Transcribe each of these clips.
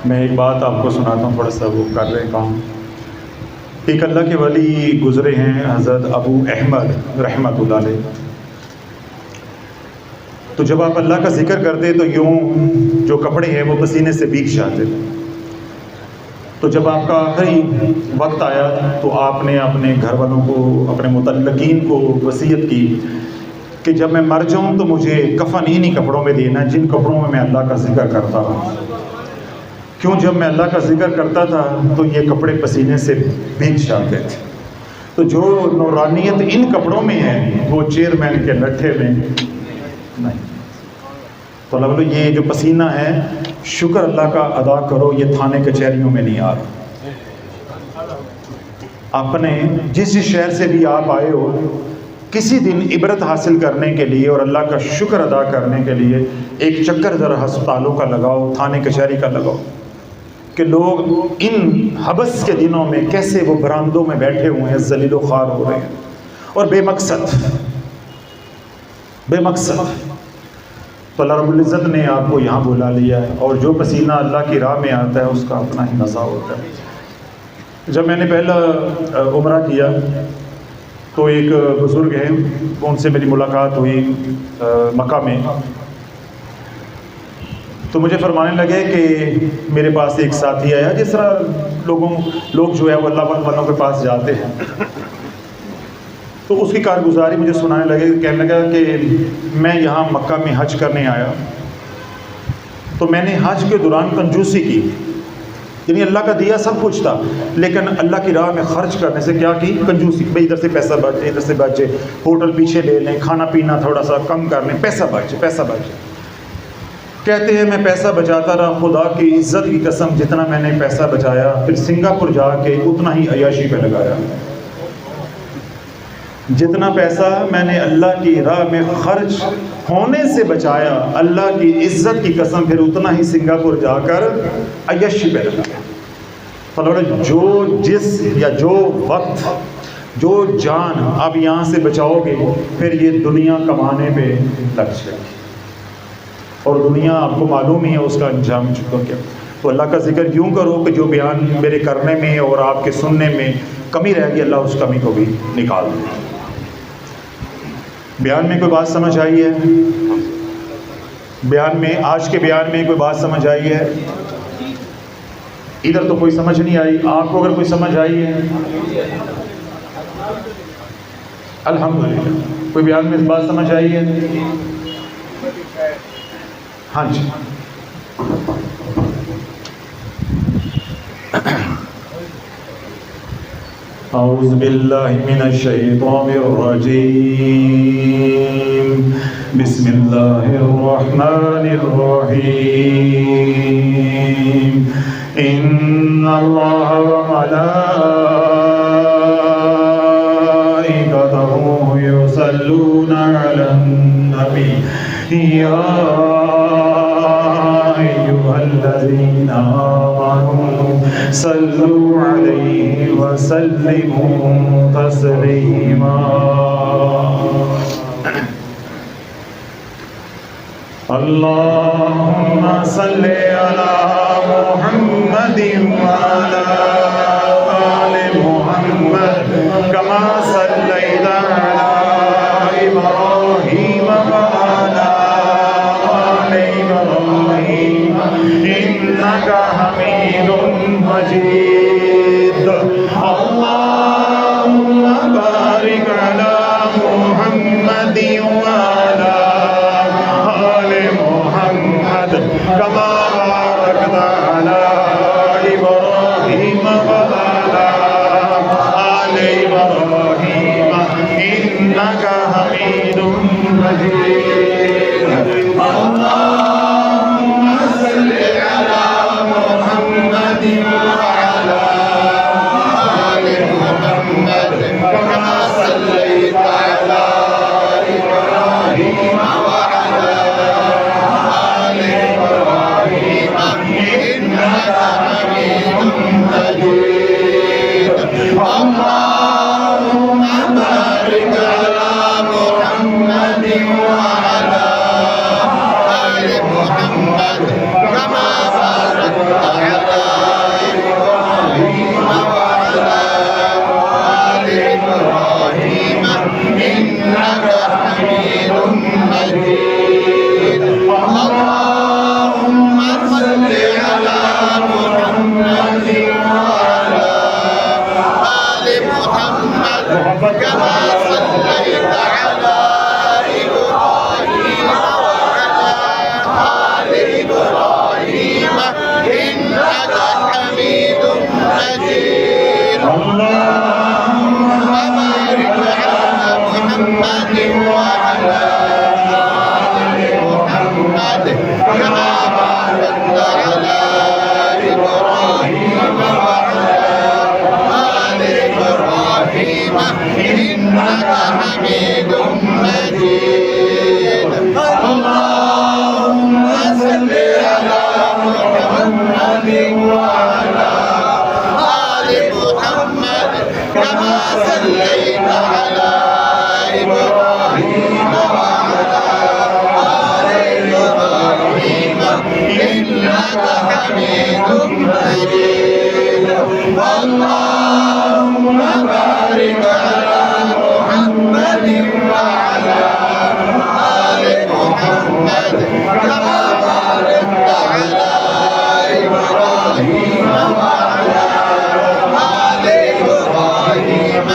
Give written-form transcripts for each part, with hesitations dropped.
मैं एक बात आपको सुनाता हूँ, थोड़ा सा वो कर रहे काम। एक अल्लाह के वली गुज़रे हैं हज़रत अबू अहमद रहमतुल्लाह अलैह। तो जब आप अल्लाह का जिक्र करते तो यूँ जो कपड़े हैं वो पसीने से भीग जाते। तो जब आपका आखिरी वक्त आया तो आपने अपने घर वालों को, अपने मुतल्लकीन को वसीयत की कि जब मैं मर जाऊँ तो मुझे कफन इन्हीं कपड़ों में देना जिन कपड़ों में मैं अल्लाह का जिक्र करता हूँ। क्यों, जब मैं अल्लाह का जिक्र करता था तो ये कपड़े पसीने से भीग जाते थे। तो जो नूरानियत इन कपड़ों में है वो चेयरमैन के लट्ठे में नहीं। तो अल्लाह बोलो ये जो पसीना है, शुक्र अल्लाह का अदा करो, ये थाने कचहरियों में नहीं आ रहा। अपने जिस शहर से भी आप आए हो, किसी दिन इबरत हासिल करने के लिए और अल्लाह का शुक्र अदा करने के लिए एक चक्कर ज़रा अस्पतालों का लगाओ, थाने कचहरी का लगाओ कि लोग इन हबस के दिनों में कैसे वो बरामदों में बैठे हुए हैं, ज़लीलो ख्वार हो रहे हैं और बेमकसद। तो अल्लाह रब्बुल इज़्ज़त ने आपको यहाँ बुला लिया है और जो पसीना अल्लाह की राह में आता है उसका अपना ही मज़ा होता है। जब मैंने पहला उम्रा किया तो एक बुज़ुर्ग हैं, उनसे मेरी मुलाकात हुई मक्का में। तो मुझे फरमाने लगे कि मेरे पास एक साथी आया, जिस तरह लोग जो है वो अल्लाह वालों के पास जाते हैं। तो उसकी कारगुजारी मुझे सुनाने लगे, कहने लगा कि मैं यहाँ मक्का में हज करने आया तो मैंने हज के दौरान कंजूसी की, यानी अल्लाह का दिया सब कुछ था लेकिन अल्लाह की राह में ख़र्च करने से क्या की, कंजूसी। भाई इधर से पैसा बचे, इधर से बचे, होटल पीछे ले लें, खाना पीना थोड़ा सा कम कर लें, पैसा बचे। कहते हैं मैं पैसा बचाता रहा, खुदा की इज़्ज़त की कसम जितना मैंने पैसा बचाया फिर सिंगापुर जाके उतना ही अय्याशी पे लगाया। जितना पैसा मैंने अल्लाह की राह में खर्च होने से बचाया, अल्लाह की इज़्ज़त की कसम फिर उतना ही सिंगापुर जाकर अय्याशी पे लगाया। तो जो जिस या जो वक्त, जो जान आप यहाँ से बचाओगे फिर ये दुनिया कमाने पे लग जाएगी और दुनिया आपको मालूम ही है उसका अंजाम चुका क्या। तो अल्लाह का जिक्र यूँ करो कि जो बयान मेरे करने में और आपके सुनने में कमी रहेगी अल्लाह उस कमी को भी निकाल दे। बयान में कोई बात समझ आई है? बयान में, आज के बयान में कोई बात समझ आई है? इधर तो कोई समझ नहीं आई, आपको अगर कोई समझ आई है अल्हम्दुलिल्लाह। कोई बयान में बात समझ आई है? हाँ जी। औज़ु बिल्लाहि मिनश शैतानिर रजीम, बिस्मिल्लाहिर रहमानिर रहीम। इन्नल्लाहा व मलाइकतहु युसल्लूना अलन नबी या अय्युहल्लज़ीना आमनू सल्लू अलैहि व सल्लिमू तस्लीमा। अल्लाहुम्मा सल्लि अला मुहम्मदिन व अला आलि मुहम्मद कमा सल्लैता अला इब्राहीम व अला आलि इब्राहीम इन्नका हमीदुम मजीद। अल्लाहुम्मा बारिक अला मुहम्मदिन व अला आलि मुहम्मद कमा बारकता अला इब्राहीम व अला आलि इब्राहीम इन्नका हमीदुम मजीद। अल्लाहुम्मा सल्लि अला मुहम्मदिन व अला مجيد اللهم بارك على محمد وعلى آل محمد كما باركت على إبراهيم وعلى آل إبراهيم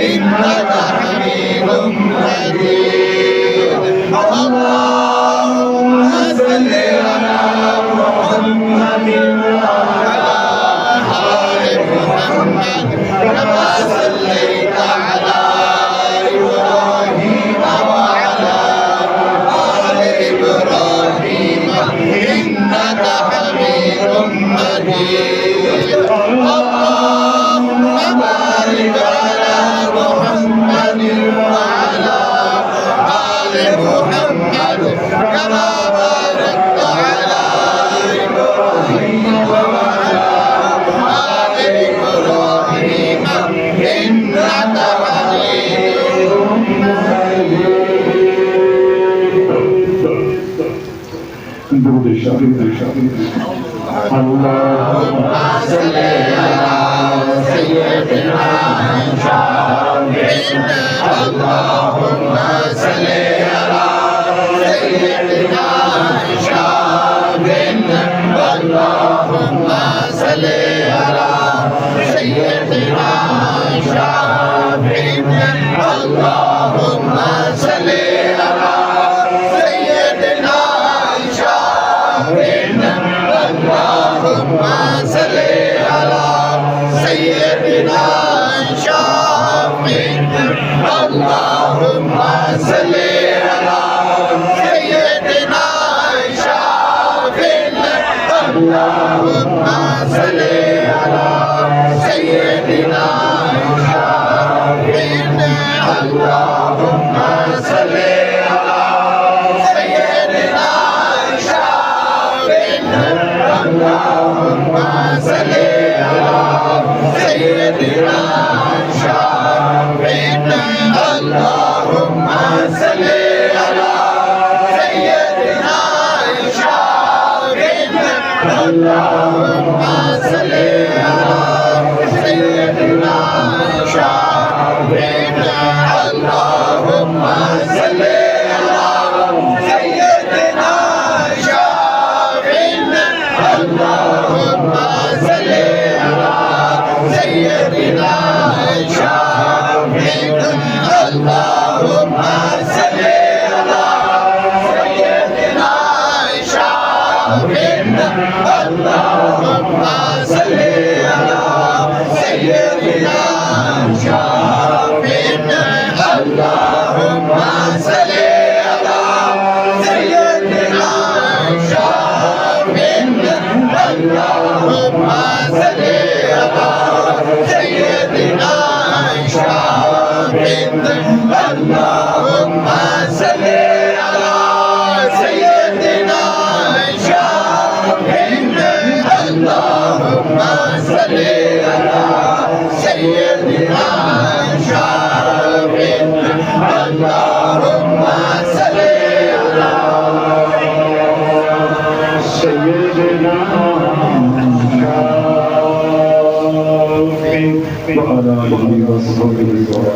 إنك حميد مجيد اللهم صل على محمد وعلى آل محمد كما صليت على إبراهيم وعلى آل إبراهيم إنك حميد مجيد اللهم بارك على محمد وعلى آل محمد كما باركت على إبراهيم وعلى آل إبراهيم إنك حميد اللهم صل على سيدنا محمد اللهم صل على سيدنا محمد اللهم صل على سيدنا محمد اللهم صل على سيدنا محمد اللهم صل على سيدنا شافعنا اللهم صل على سيدنا شافعنا اللهم صل على سيدنا شافعنا اللهم صل على سيدنا شافعنا اللهم صل على سيدنا شافعنا اللهم صل على سيدنا شافعنا اللهم صل على سيدنا شافعنا اللهم صل على سيدنا شافعنا اللهم صل على سيدنا شافعنا اللهم صل على سيدنا شافعنا اللهم صل على سيدنا شافعنا اللهم صل على سيدنا شافعنا اللهم صل على سيدنا شافعنا اللهم صل على سيدنا شافعنا اللهم صل على سيدنا شافعنا اللهم صل على سيدنا وعلى آله وصحبه وسلم.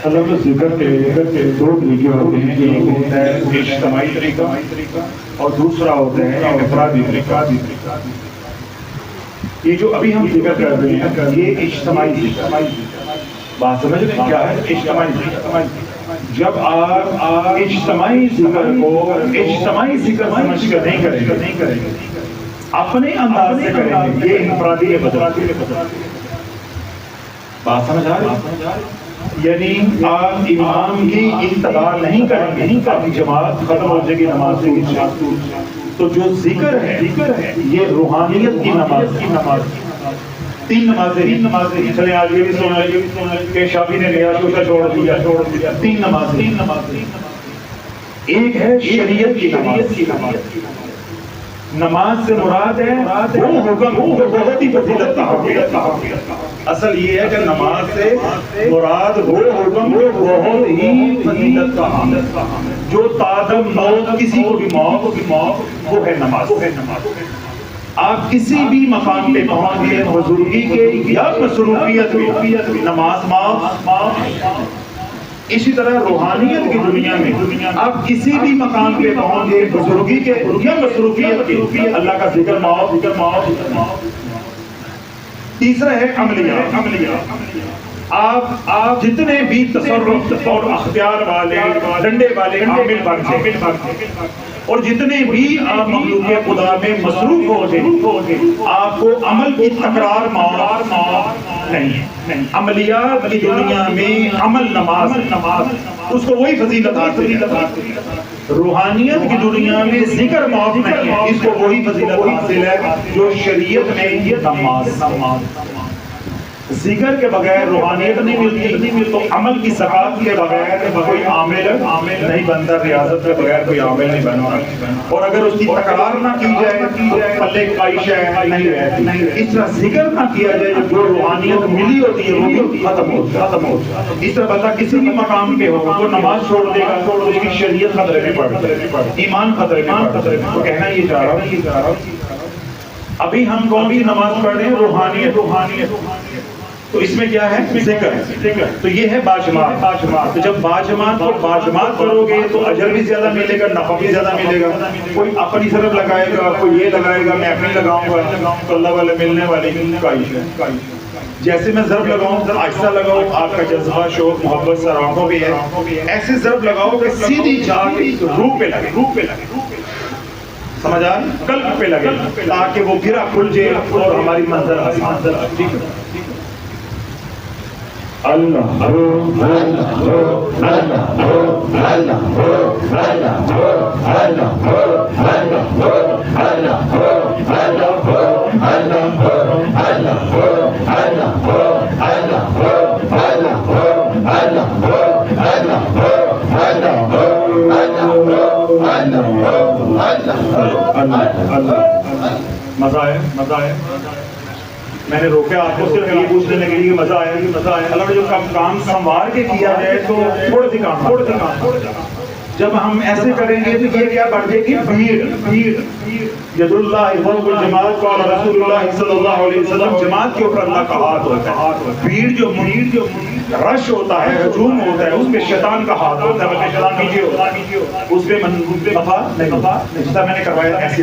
अल्लाह जिक्र के दो तरीके होते हैं, एक होता है इज्तिमाई तरीका और दूसरा होता है इनफरादी तरीका। ये जो अभी हम जिक्र कर रहे हैं ये इज्तिमाई बात समझ रहे हैं क्या है इज्तिमाई। जब आप इज्तिमाई जिक्र को इज्तिमाई जिक्र समझ कर नहीं करेंगे अपने अंदाज से करेंगे, ये इनफरादी बात समझ आ रही। यानी आप इमाम की इक्तदा नहीं करेंगे, आपकी जमात खत्म हो जाएगी नमाज से। तो जो जिक्र है ये रूहानियत की नमाज तीन नमाजें चले आज ये भी सुना कि शाफी ने लिया तो छोड़ दिया। तीन नमाज एक है शरीयत की नमाज। नमाज से मुराद है वो हुक्म जो बहुत ही फजीलत का असल ये है कि नमाज से मुराद वो हुक्म जो बहुत ही फजीलत का जो तादम मौत किसी को भी मौत वो है नमाज। आप किसी भी मकाम पे पहुंच गए बुजुर्गी के या मसरूफियत नमाज माफ। इसी तरह रूहानियत की दुनिया में आप किसी भी मकाम पे पहुंच गए बुजुर्गी के या मसरूफियत के अल्लाह का जिक्र माफ। तीसरा है अमलिया। आप जितने भी तसर्रुफ और अख्तियार वाले डंडे वाले आमिल बन और जितने भी आप मखलूक खुदा में मसरूफ हो गए आपको अमल की तकरार नहीं। अमलियात की दुनिया में अमल नमाज उसको वही फजीलत रूहानियत की दुनिया में जिक्र मौत नहीं है, इसको वही फजीलत हासिल है जो शरीयत में नमाज। जिक्र के बगैर रूहानियत नहीं मिलती, तो अमल की ज़कात के बगैर कोई आमिल नहीं बनता, रियाजत के बगैर कोई आमिल नहीं बनता। और अगर उसकी तकरार ना की जाए तो पल्ले काइश नहीं रहती। इस तरह जिक्र ना किया जाए, जो रूहानियत मिली होती है वो भी खत्म हो। इस तरह बंदा किसी भी मकाम पे हो तो नमाज छोड़ देगा तो उसकी शरीयत खतरे में पड़, ईमान खतरे में पड़। तो कहना ये चाह रहा हूँ अभी हम कौन सी नमाज पढ़ रहे हैं? रूहानियत। तो इसमें क्या है? जिक्र। तो ये है बाजमात। तो जब बाजमात करोगे तो अजर भी ज्यादा मिलेगा, नफा भी ज्यादा मिलेगा। कोई अपनी तरफ लगाएगा, कोई ये लगाएगा, मैं अपनी लगाऊंगा, तो अल्लाह वाले मिलने वाली काइश है। जैसे मैं ज़र्ब लगाऊं, आहिस्ता लगाओ, आपका जज्बा, शौक, मोहब्बत सर आंखों पे है, ऐसे ज़र्ब लगाओ कि सीधी जाके रूह पे लगे। समझ आ? कल्ब पे लगे, ताकि वो गिरा खुल जाए और हमारी मंजिल आसान। ठीक है। अल्लाह मजा आया। मैंने रोका आपको सिर्फ ये पूछने लगे कि मजा आया। अल्लाह ने जो काम संवार के किया है तो थोड़े से काम। जब हम ऐसे करेंगे तो ये क्या बढ़ जाएगी? भीड़। यदुल्लाह फौक़ल जमात क़ाल रसूलुल्लाह सल्लल्लाहु अलैहि वसल्लम, जमात के ऊपर अल्लाह का हाथ होता है। भीड़ जो रश होता है, हजूम होता है, उसमें शैतान का हाथ होता है, बल्कि शैतान नीचे होता है, उसमें नफा नहीं। जितना मैंने करवाया ऐसे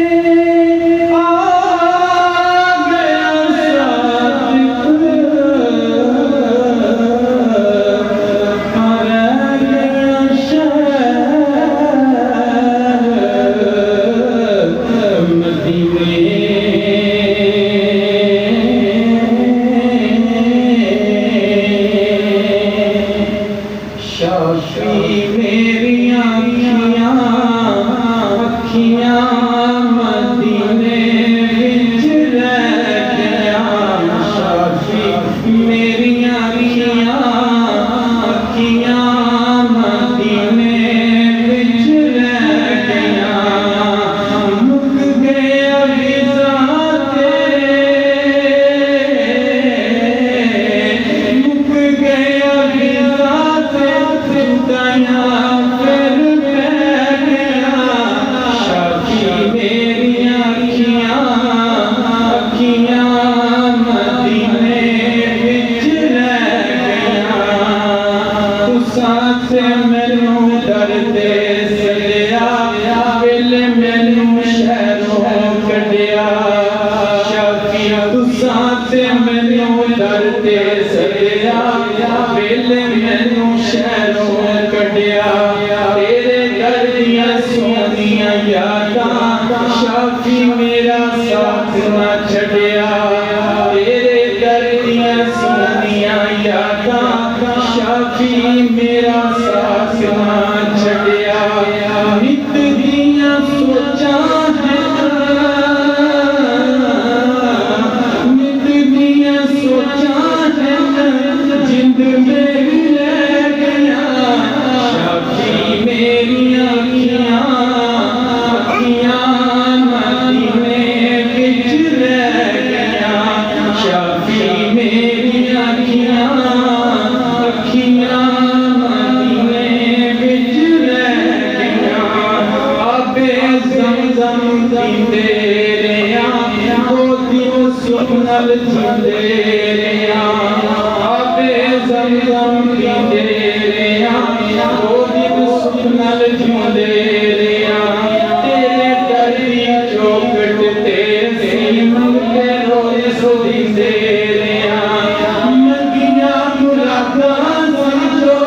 सुनल जींदे रेया आबे ज़मज़म पींदे रेया दो दिन सुनल जींदे रेया तेरे डर दी चौखट ते सीम के रोज़ सुधींदे रेया मंगियां मुरादां समझो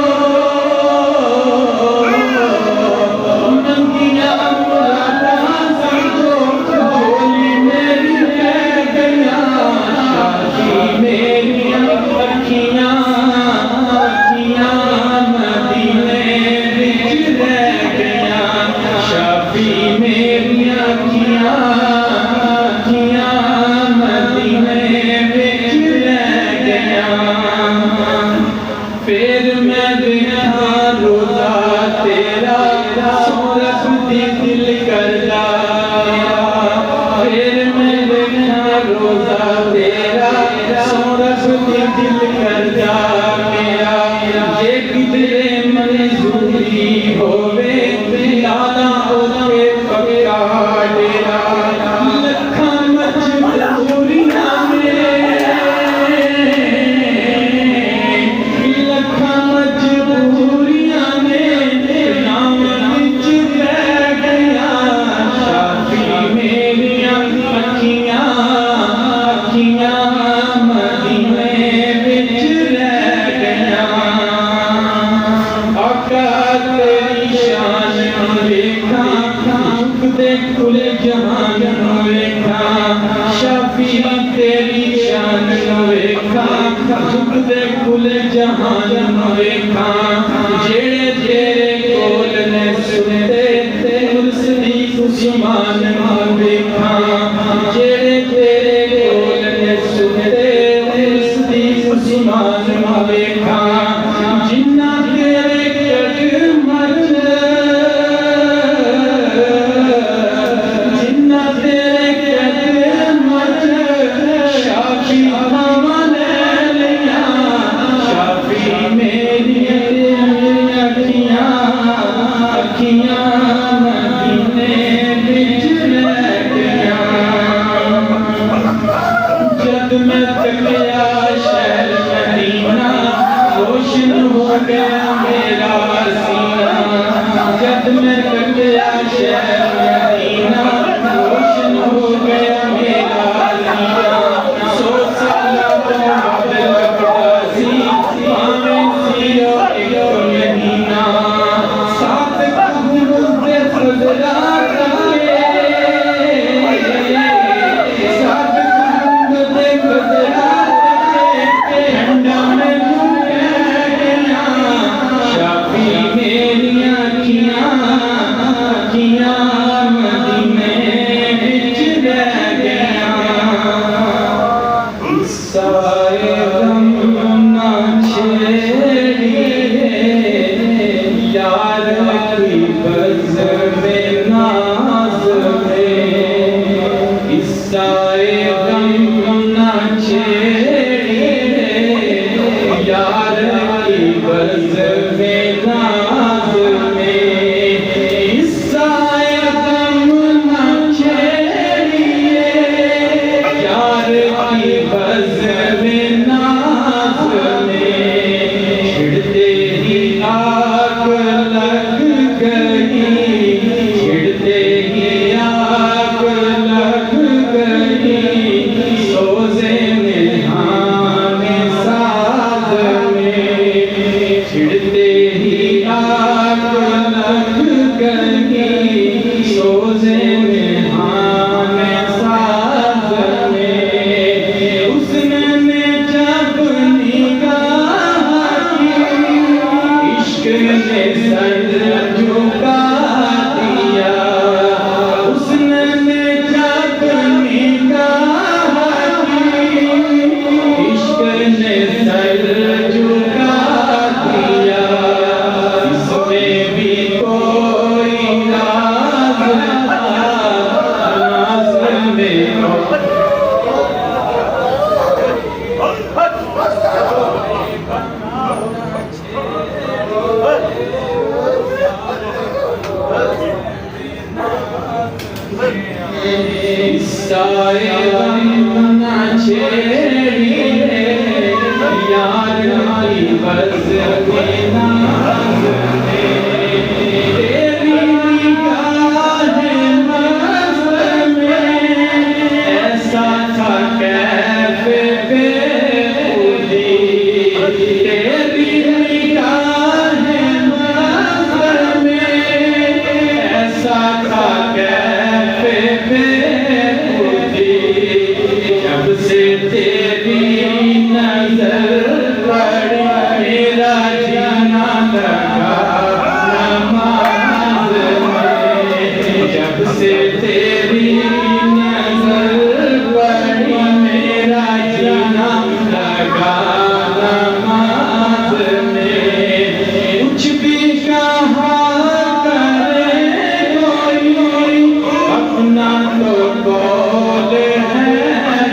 मंगियां मुरादां समझो झोली मेरी रह गया शादी मेरियां अखियां अखियां मदीने विच रह गया शादी मेरियां अखियां अखियां मदीने विच रह गया फिर मैं देखा रोज़ा तेरा सोरख दी दिल करदा फिर मैं देखा रोज़ा तेरा सोरख दी दिल करदा मेरा जे किधरे मंजूरी होवे लाला ओके पक्का डेरा लखां मजबूरियां लखां मजबूरियां ने नाम विच रह गया शादी मेरियां अखियां अखियां मदीने विच रह गया आका तेरी शान वेखा झुकदे कुल जहान वेखा शाफी तेरी शान वेखा झुकदे कुल जहान वेखा जेड़े तेरे कोल ने सुनते कुर्सी कुसमान वेखा जेड़े तेरे कोल ने सुनते कुर्सी कुसमान वेखा जिन्ना तेरे कट मच जिन्ना तेरे कट मच शाफी हमने लिया शाफी मेरी अखियां अखियां मदीने विच रह गया जब मैं तकिया शहर मदीना रोशन हो गया मेरा सीना जब मैं तकिया शहर मदीना रोशन हो गया मेरा सीना 100 साल तो बाद लगता सी भावें सियो एक महीना साथ गुरु दे फजला करके साथ गुरु दे फजला करके ठंडा में गया शाफी मेरियां अखियां अखियां मदीने विच रह गया साए गम ना छेड़िए यार की बज़ में नाज़ में साए गम ना छेड़िए यार की बज़ में नाज़ में साए गम ना छेड़िए यार की बज़ में नाज़ में छिड़ते ही आग लग गई छिड़ते ही आग लग गई सोज़े निहाने साज में छिड़ते ही आग लग गई सोज़े निहाने साज में उसने जब निगाह की इश्क ने सर झुका दिया उसने जब निगाह की इश्क ने सर झुका दिया इसमें भी कोई राज नाज में साए गम ना शेरी यार की बस में नाज में तेरी निगाहें मस्त में ऐसा था कैफे बेखुदी तेरी निगाहें मस्त में ऐसा था कैफे बेखुदी जब से तेरी नजर पड़ी मेरा जीना लगा नमाज में जब से तेरी नजर पड़ी मेरा जीना लगा नमाज में कुछ भी कहा करे कोई अपना तो बोल है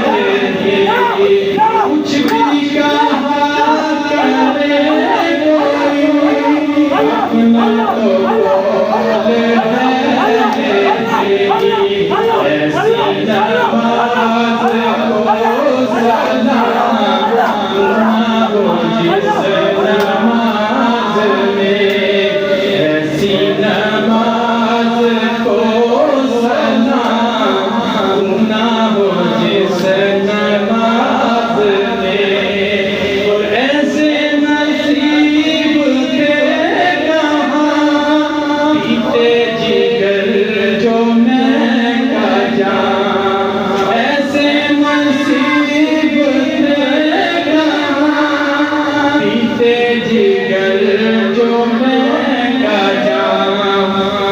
तेरी कुछ भी कहा करे कोई अपना तो बोल है तेरी ऐसी नमाज को सलाम हो जिस नमाज में ऐसी नमाज को सलाम ना हो जिस नमाज में और ऐसे नसीब थे कहाँ पीते जिगर जो मैं का जान ऐसे नसीब थे कहाँ पीते जिगर जो मैं का जान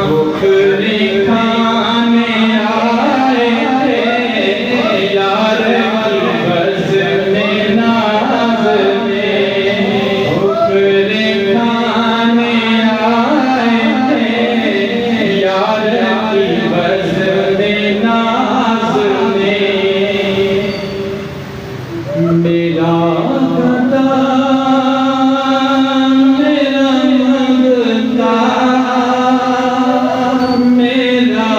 भूखरी खाने आए थे यार की बस में नाज में भूखरी खाने आए थे यार की बस में नाज में मेरा गदा मेरा मंगता मेरा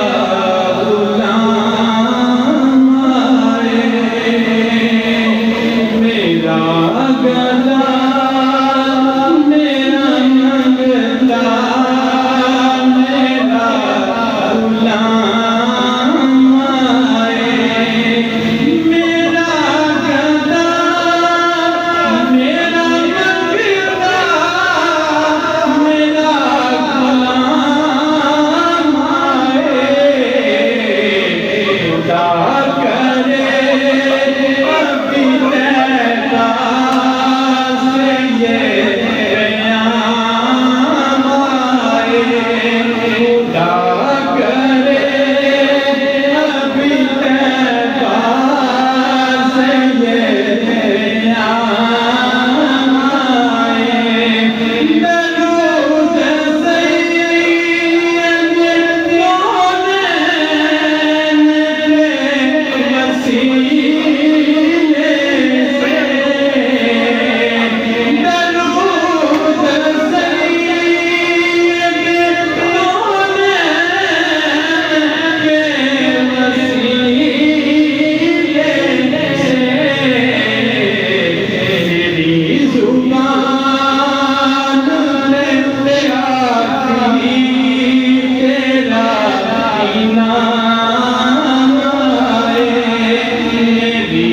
गुलाम आए मेरा गदा मेरा मंगता मेरा गुलाम आए मेरा गदा मेरा मंगता मेरा गुलाम आए खुदा करे अभी तेरा से ये क़याम आए खुदा करे अभी तेरा से ये क़याम आए दरूद सैयद कौनैन के वसीले से दरूद सैयद कौनैन के वसीले से मेरी जुबान पे शाफी तेरा इनाम आए मेरी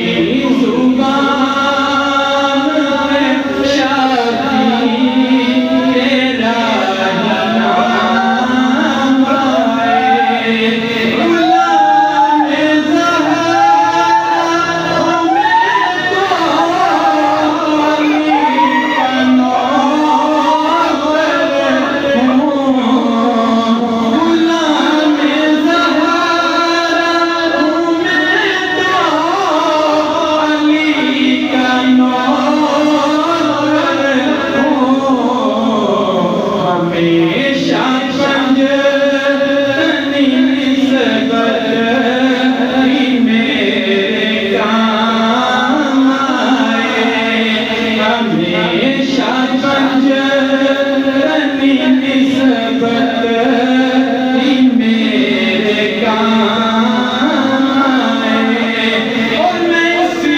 जुबान पे शाफी तेरा इनाम आए गुलाम ज़हरा में हमेशा पंजनी निस्बत मेरे काम आए हमेशा पंजनी निस्बत मेरे काम आए और मैं इसी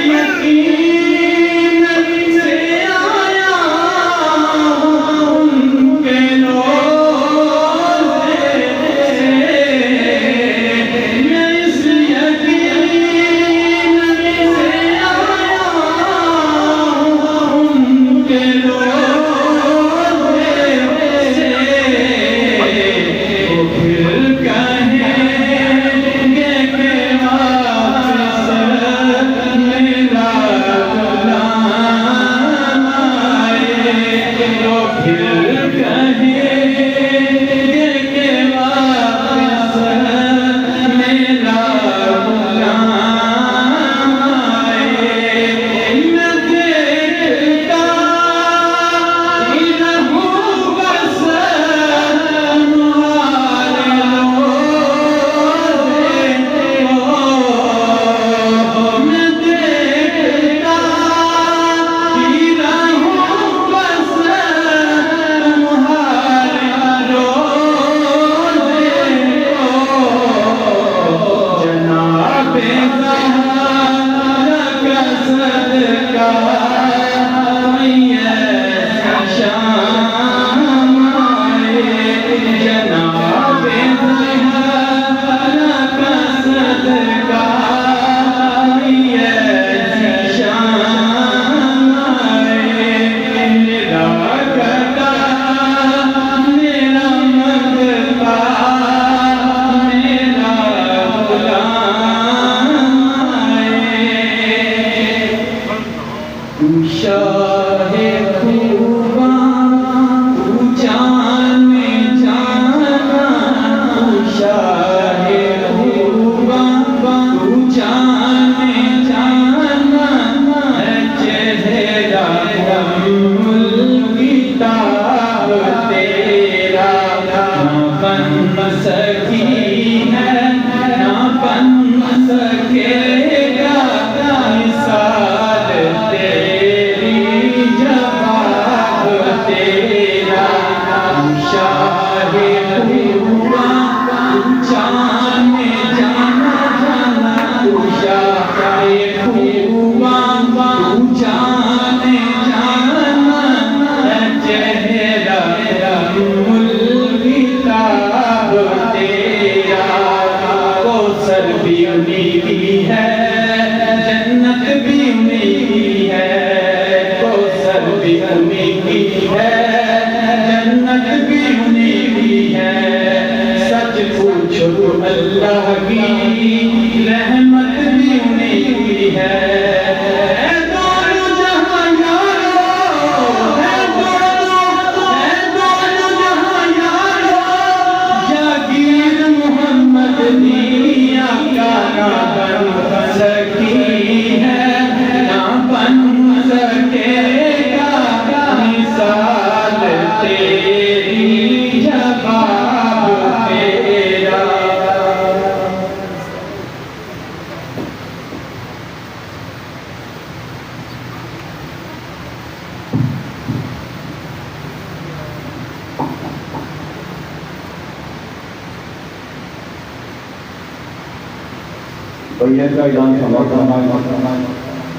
बैयत का ऐलान फरमाए।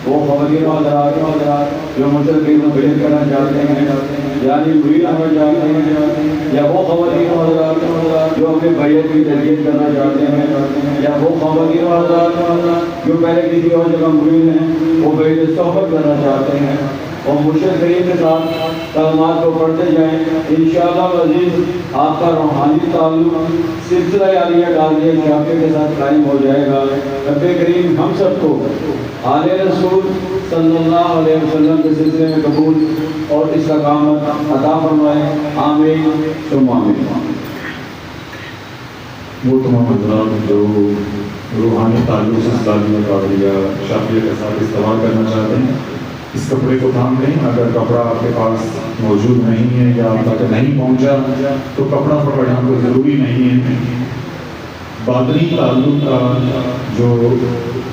वो ख़वातीन और हज़रात जो मुझसे में बैयत करना चाहते हैं यानी मुरीद होना चाहते हैं, या वो ख़वातीन और हज़रात जो अपने बैयत की तरबियत करना चाहते हैं, या वो ख़वातीन और हज़रात जो पहले किसी और जगह मुरीद हैं वो बैयत सोहबत करना चाहते हैं और मुर्शिद करीम के साथ कलमात को पढ़ते जाएँ। इंशाअल्लाह अज़ीज़ आपका रूहानी ताल्लुक़ सिलसिला यारिया गाज़िया शाफ़ी के साथ कायम हो जाएगा। रब्बे करीम हम सबको आले रसूल सल्लल्लाहु अलैहि वसल्लम के सिलसिले में कबूल और इस्तक़ामत अता फरमाए। आमीन सुम्मा आमीन। वो तमाम हज़रात जो रूहानी ताल्लुक़ से गाज़िया गाज़िया शाफ़ी के साथ इस्तेमाल करना चाहते हैं, इस कपड़े को थाम लें। अगर कपड़ा आपके पास मौजूद नहीं है या आप तक नहीं पहुंचा तो कपड़ा पकड़ना तो ज़रूरी नहीं है। बातनी ताल्लुक़ का जो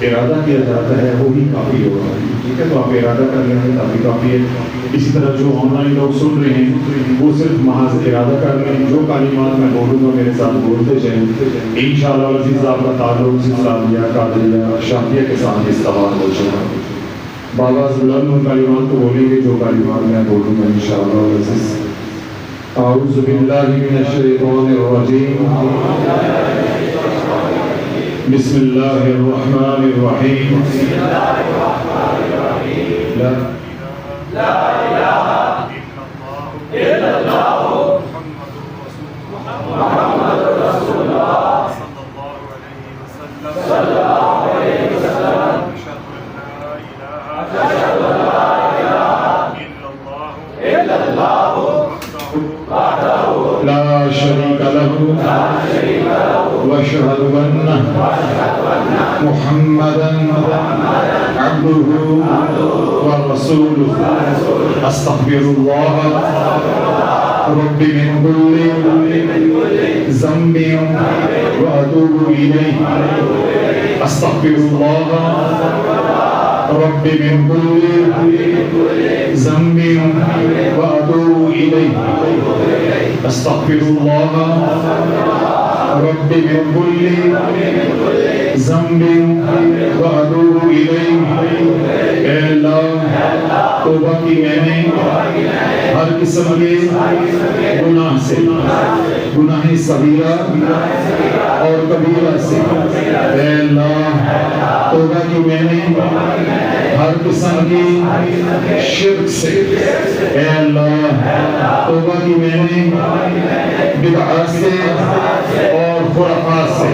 इरादा किया जाता है वो ही काफ़ी होगा, ठीक है। तो आप इरादा कर लेंगे काफ़ी काफ़ी है। इसी तरह जो ऑनलाइन लोग सुन रहे हैं वो सिर्फ महज इरादा कर लें, जो कालिमात मैं बोलूँगा मेरे साथ बोलते जाएँ। इंशाअल्लाह अज़ीज़ आपका ताल्लुक़ सिलसिला कादरिया शाफ़िया के साथ इस्तेमाल हो जाएगा। बाबा बुलंद उन कालिमात को बोलेंगे जो कालिमात मैं बोलूँगा इंशाअल्लाह अज़ीज़। अऊज़ु बिल्लाहि मिनश शैतानिर रजीम। बिस्मिल्लाहिर रहमानिर रहीम। ला इलाहा इल्लल्लाह मुहम्मदुर रसूलुल्लाह सल्लल्लाहु अलैहि वसल्लम। ला शरीका लहू व अशहदु अन्ना मुहम्मदन अब्दुहु व रसूलुहु। अस्तग़फिरुल्लाह रब्बी मिन कुल्ली ज़ंबिन व अतूबु इलैहि। अस्तग़फिरुल्लाह रब्बी मिन कुल्ली ज़ंबिन व अतूबु इलैहि। अस्तग़फिरुल्लाह रब्बी मिन कुल्ली ज़ंबिन व अतूबु इलैहि। ऐ अल्लाह तौबा की मैंने हर किस्म के गुनाह से, गुनाह सगीरा और कबीरा से। ऐ अल्लाह तौबा की मैंने हर किस्म की शिर्क से। ऐ अल्लाह तौबा की मैंने बिदअत से और खुराफात से।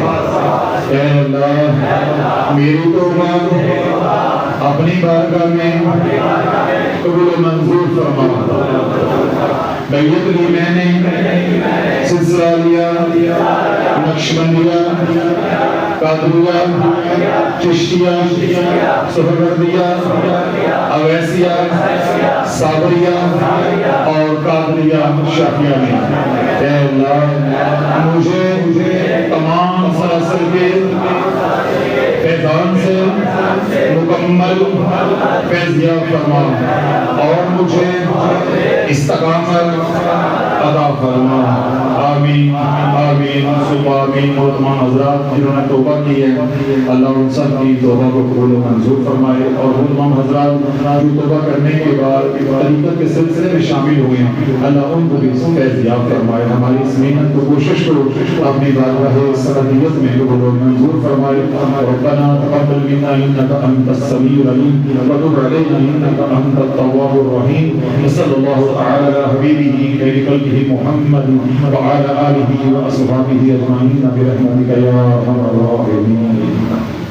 ऐ अल्लाह मेरी तौबा अपनी बारगाह में कबूल मंजूर फरमा। बैयत ली मैंने, सिलसिला लिया, नक्शबंदिया, कादरिया, चिश्तिया, सुहरवर्दिया, अवैसिया, साबरिया और कादरिया शाफिया में। ऐ अल्लाह मुझे तमाम सलासिल के फैज़ान से मुकम्मल फैज़िया फरमा और मुझे इस्तक़ामत अता फरमा। आमीन आमीन सुबह आमीन। और तमाम हज़रात जिन्होंने तौबा की है अल्लाह उन सब की तौबा को कबूल मंजूर फरमाए। और वो तमाम हज़रात जो तौबा करने के बाद तरीक़त के सिलसिले में शामिल हुए हैं अल्लाह उनको भी फैज़याब फरमाए। हमारी इस मेहनत को कोशिश को अपनी बारगाह सअदियत में कबूल मंजूर फरमाए। रब्बना तक़ब्बल मिन्ना इन्नका अंतस समीउल अलीम व तुब अलैना इन्नका अंतत तव्वाबुर रहीम। सल्लल्लाहु तआला अला हबीबिही खैरि ख़ल्क़िही मुहम्मद व अला आलिही व अस्हाबिही अजमईन बिरहमतिका या अरहमर राहिमीन।